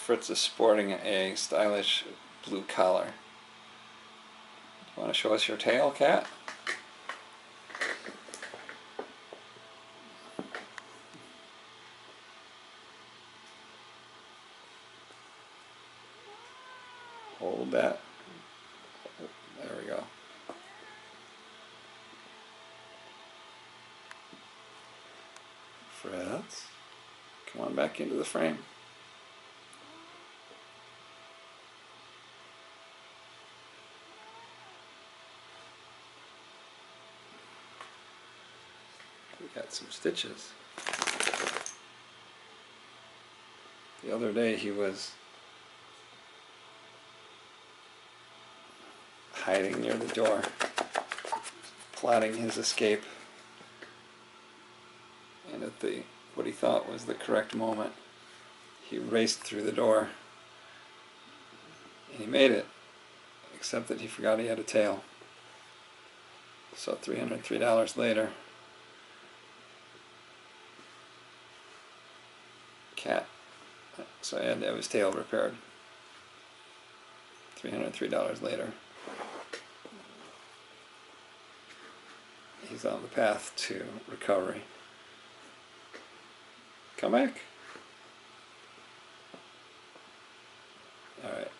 Fritz is sporting a stylish blue collar. You want to show us your tail, cat? Hold that. There we go. Fritz, come on back into the frame. We got some stitches. The other day he was hiding near the door, plotting his escape, and at what he thought was the correct moment, he raced through the door, and he made it, except that he forgot he had a tail. So $303 later, cat, so I had to have his tail repaired. $303 later, he's on the path to recovery. Come back. All right.